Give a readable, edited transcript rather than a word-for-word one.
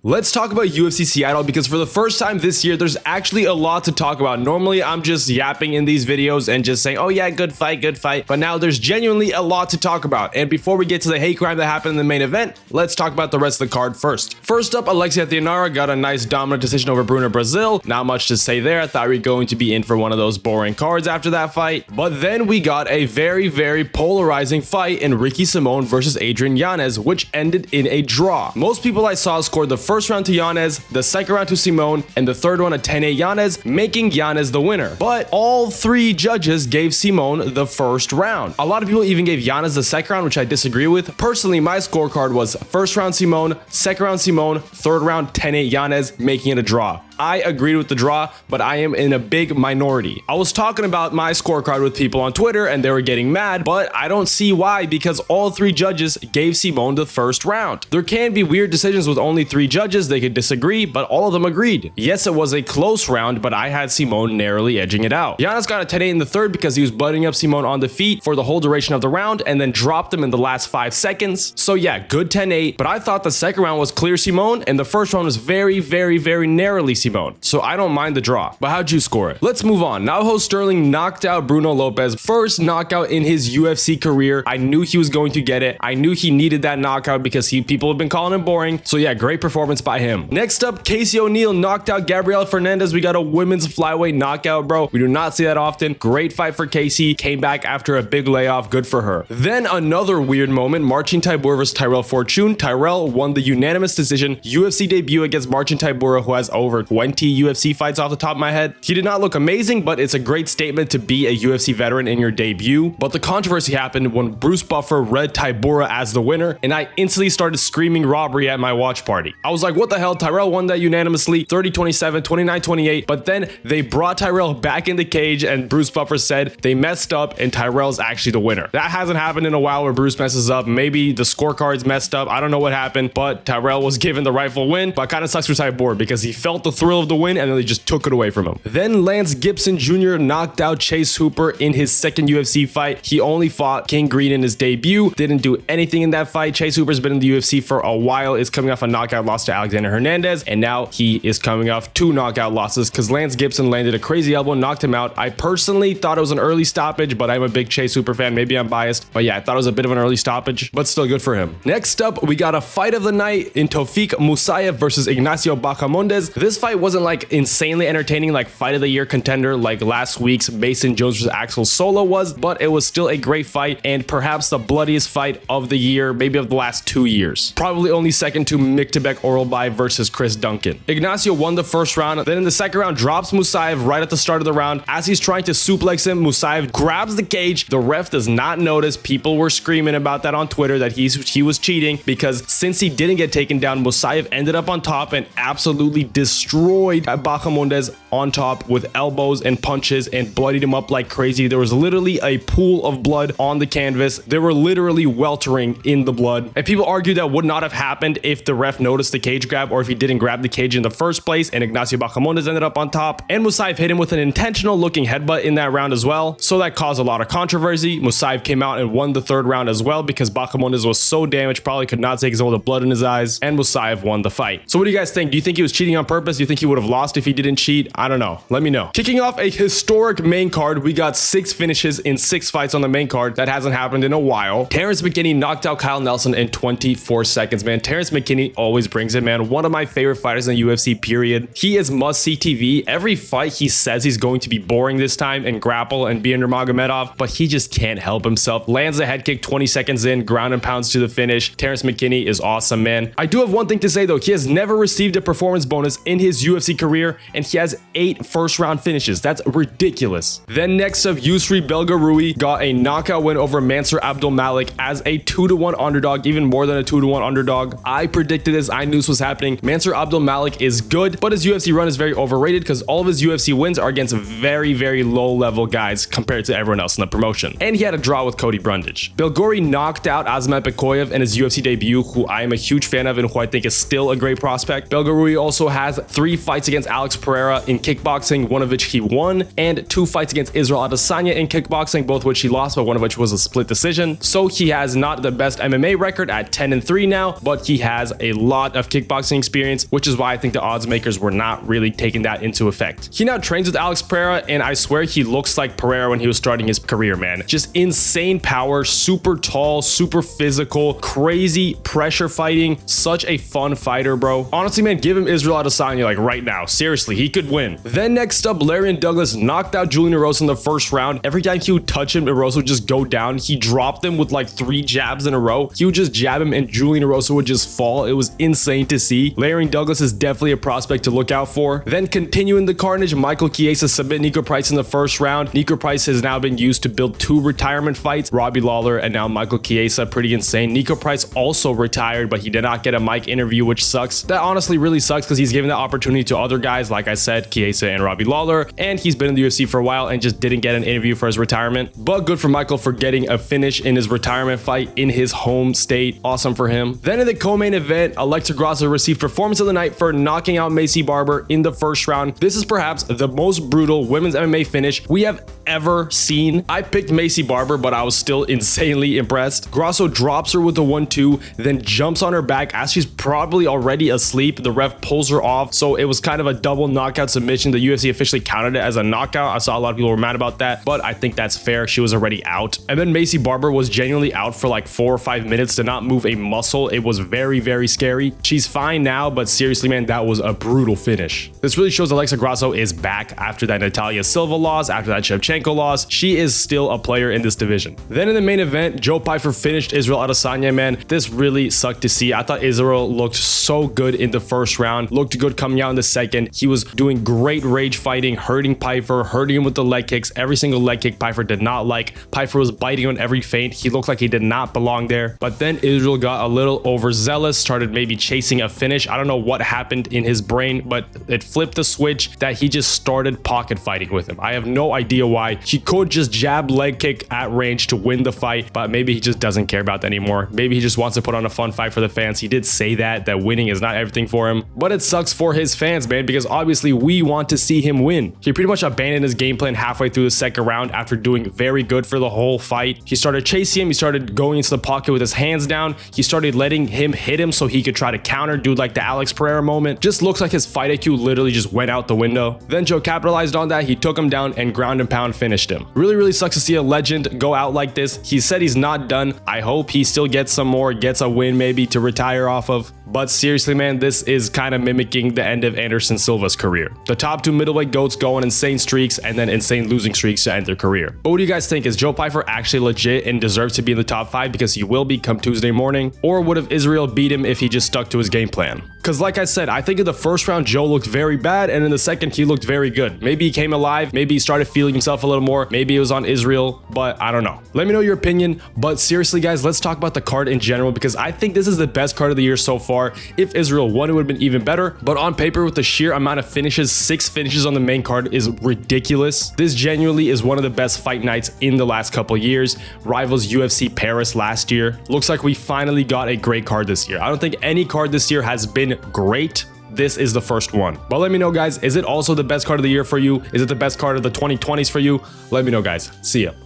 Let's talk about UFC Seattle because for the first time this year, there's actually a lot to talk about. Normally, I'm just yapping in these videos and just saying, oh yeah, good fight. But now there's genuinely a lot to talk about. And before we get to the hate crime that happened in the main event, let's talk about the rest of the card first. First up, Alexia Theonara got a nice dominant decision over Bruna Brazil. Not much to say there. I thought we were going to be in for one of those boring cards after that fight. But then we got a very, very polarizing fight in Ricky Simón versus Adrian Yanez, which ended in a draw. Most people I saw scored the first round to Yanez, the second round to Simón, and the third one a 10-8 Yanez, making Yanez the winner. But all three judges gave Simón the first round. A lot of people even gave Yanez the second round, which I disagree with. Personally, my scorecard was first round Simón, second round Simón, third round 10-8 Yanez, making it a draw. I agreed with the draw, but I am in a big minority. I was talking about my scorecard with people on Twitter and they were getting mad, but I don't see why because all three judges gave Simón the first round. There can be weird decisions with only three judges. They could disagree, but all of them agreed. Yes, it was a close round, but I had Simón narrowly edging it out. Yanez got a 10-8 in the third because he was butting up Simón on the feet for the whole duration of the round and then dropped him in the last 5 seconds. So yeah, good 10-8, but I thought the second round was clear Simón and the first round was very, very, very narrowly Simón. So I don't mind the draw. But how'd you score it? Let's move on. Naojo Sterling knocked out Bruno Lopez. First knockout in his UFC career. I knew he was going to get it. I knew he needed that knockout because people have been calling him boring. So yeah, great performance by him. Next up, Casey O'Neill knocked out Gabriela Fernandez. We got a women's flyweight knockout, bro. We do not see that often. Great fight for Casey. Came back after a big layoff. Good for her. Then another weird moment. Marcin Tybura versus Tyrell Fortune. Tyrell won the unanimous decision. UFC debut against Marcin Tybura, who has over 20 UFC fights off the top of my head. He did not look amazing, but it's a great statement to be a UFC veteran in your debut. But the controversy happened when Bruce Buffer read Tybura as the winner, and I instantly started screaming robbery at my watch party. I was like, what the hell? Tyrell won that unanimously, 30-27, 29-28, but then they brought Tyrell back in the cage, and Bruce Buffer said they messed up, and Tyrell's actually the winner. That hasn't happened in a while where Bruce messes up. Maybe the scorecard's messed up. I don't know what happened, but Tyrell was given the rightful win, but kind of sucks for Tybura because he felt the thrill of the win, and then they just took it away from him. Then Lance Gibson Jr. knocked out Chase Hooper in his second UFC fight. He only fought King Green in his debut, didn't do anything in that fight. Chase Hooper's been in the UFC for a while, is coming off a knockout loss to Alexander Hernandez, and now he is coming off 2 knockout losses because Lance Gibson landed a crazy elbow and knocked him out. I personally thought it was an early stoppage, but I'm a big Chase Hooper fan. Maybe I'm biased, but yeah, I thought it was a bit of an early stoppage, but still good for him. Next up, we got a fight of the night in Tofik Musayev versus Ignacio Bahamondes. This fight wasn't like insanely entertaining like fight of the year contender like last week's Mason Jones versus Axel Solo was, but it was still a great fight and perhaps the bloodiest fight of the year, maybe of the last 2 years. Probably only second to Miktebek Oralbai versus Chris Duncan. Ignacio won the first round, then in the second round drops Musayev right at the start of the round. As he's trying to suplex him, Musayev grabs the cage. The ref does not notice. People were screaming about that on Twitter that he was cheating because since he didn't get taken down, Musayev ended up on top and absolutely destroyed Bahamondes on top with elbows and punches and bloodied him up like crazy. There was literally a pool of blood on the canvas. They were literally weltering in the blood. And people argue that would not have happened if the ref noticed the cage grab or if he didn't grab the cage in the first place, and Ignacio Bahamondes ended up on top. And Musayev hit him with an intentional looking headbutt in that round as well. So that caused a lot of controversy. Musayev came out and won the third round as well because Bahamondes was so damaged, probably could not take his all the blood in his eyes, and Musayev won the fight. So what do you guys think? Do you think he was cheating on purpose? Do you think he would have lost if he didn't cheat? I don't know. Let me know. Kicking off a historic main card, we got 6 finishes in 6 fights on the main card. That hasn't happened in a while. Terrence McKinney knocked out Kyle Nelson in 24 seconds, man. Terrence McKinney always brings it, man. One of my favorite fighters in the UFC, period. He is must-see TV. Every fight he says he's going to be boring this time and grapple and be under Magomedov, but he just can't help himself. Lands a head kick 20 seconds in, ground and pounds to the finish. Terrence McKinney is awesome, man. I do have one thing to say though. He has never received a performance bonus in his UFC career, and he has 8 first-round finishes. That's ridiculous. Then next up, Yusri Belgarui got a knockout win over Mansour Abdulmalik as a 2-1 underdog, even more than a 2-1 underdog. I predicted this. I knew this was happening. Mansour Abdulmalik is good, but his UFC run is very overrated because all of his UFC wins are against very, very low-level guys compared to everyone else in the promotion. And he had a draw with Cody Brundage. Belgori knocked out Azamat Bekoyev in his UFC debut, who I am a huge fan of and who I think is still a great prospect. Belgarui also has 3 3 fights against Alex Pereira in kickboxing, one of which he won, and 2 fights against Israel Adesanya in kickboxing, both which he lost, but one of which was a split decision. So he has not the best MMA record at 10-3 now, but he has a lot of kickboxing experience, which is why I think the odds makers were not really taking that into effect. He now trains with Alex Pereira, and I swear he looks like Pereira when he was starting his career, man. Just insane power, super tall, super physical, crazy pressure fighting, such a fun fighter, bro. Honestly, man, give him Israel Adesanya like right now. Seriously, he could win. Then next up, Larian Douglas knocked out Julian Erosa in the first round. Every time he would touch him, Erosa would just go down. He dropped him with like 3 jabs in a row. He would just jab him and Julian Erosa would just fall. It was insane to see. Larian Douglas is definitely a prospect to look out for. Then continuing the carnage, Michael Chiesa submit Nico Price in the first round. Nico Price has now been used to build 2 retirement fights, Robbie Lawler and now Michael Chiesa. Pretty insane. Nico Price also retired, but he did not get a mic interview, which sucks. That honestly really sucks because he's given that opportunity to other guys, like I said, Chiesa and Robbie Lawler, and he's been in the UFC for a while and just didn't get an interview for his retirement. But good for Michael for getting a finish in his retirement fight in his home state. Awesome for him. Then in the co-main event, Alexa Grasso received performance of the night for knocking out Macy Barber in the first round. This is perhaps the most brutal women's MMA finish we have ever seen. I picked Macy Barber, but I was still insanely impressed. Grasso drops her with a 1-2, then jumps on her back as she's probably already asleep. The ref pulls her off, so it was kind of a double knockout submission. The UFC officially counted it as a knockout. I saw a lot of people were mad about that, but I think that's fair. She was already out. And then Macy Barber was genuinely out for like 4 or 5 minutes, to not move a muscle. It was very, very scary. She's fine now, but seriously, man, that was a brutal finish. This really shows Alexa Grasso is back after that Natalia Silva loss, after that Shevchenko loss. She is still a player in this division. Then in the main event, Joe Pyfer finished Israel Adesanya, man. This really sucked to see. I thought Israel looked so good in the first round, looked good coming out in the second. He was doing great rage fighting, hurting Pyfer, hurting him with the leg kicks. Every single leg kick Pyfer did not like. Pyfer was biting on every feint. He looked like he did not belong there. But then Israel got a little overzealous, started maybe chasing a finish. I don't know what happened in his brain, but it flipped the switch that he just started pocket fighting with him. I have no idea why. He could just jab leg kick at range to win the fight, but maybe he just doesn't care about that anymore. Maybe he just wants to put on a fun fight for the fans. He did say that winning is not everything for him, but it sucks for his fans, man, because obviously we want to see him win. He pretty much abandoned his game plan halfway through the second round after doing very good for the whole fight. He started chasing him. He started going into the pocket with his hands down. He started letting him hit him so he could try to counter, do like the Alex Pereira moment. Just looks like his fight IQ literally just went out the window. Then Joe capitalized on that. He took him down and ground and pound finished him. Really sucks to see a legend go out like this. He said he's not done. I hope he still gets some more, gets a win maybe to retire off of. But seriously, man, this is kind of mimicking the end of Anderson Silva's career. The top 2 middleweight goats go on insane streaks and then insane losing streaks to end their career. But what do you guys think? Is Joe Pyfer actually legit and deserves to be in the top 5 because he will be come Tuesday morning? Or would have Israel beat him if he just stuck to his game plan? Because like I said, I think in the first round, Joe looked very bad, and in the second, he looked very good. Maybe he came alive. Maybe he started feeling himself a little more. Maybe it was on Israel, but I don't know. Let me know your opinion. But seriously, guys, let's talk about the card in general, because I think this is the best card of the year so far. If Israel won, it would have been even better. But on paper, with the sheer amount of finishes, 6 finishes on the main card is ridiculous. This genuinely is one of the best fight nights in the last couple years. Rivals UFC Paris last year. Looks like we finally got a great card this year. I don't think any card this year has been great. This is the first one. But let me know, guys, is it also the best card of the year for you? Is it the best card of the 2020s for you? Let me know, guys. See ya.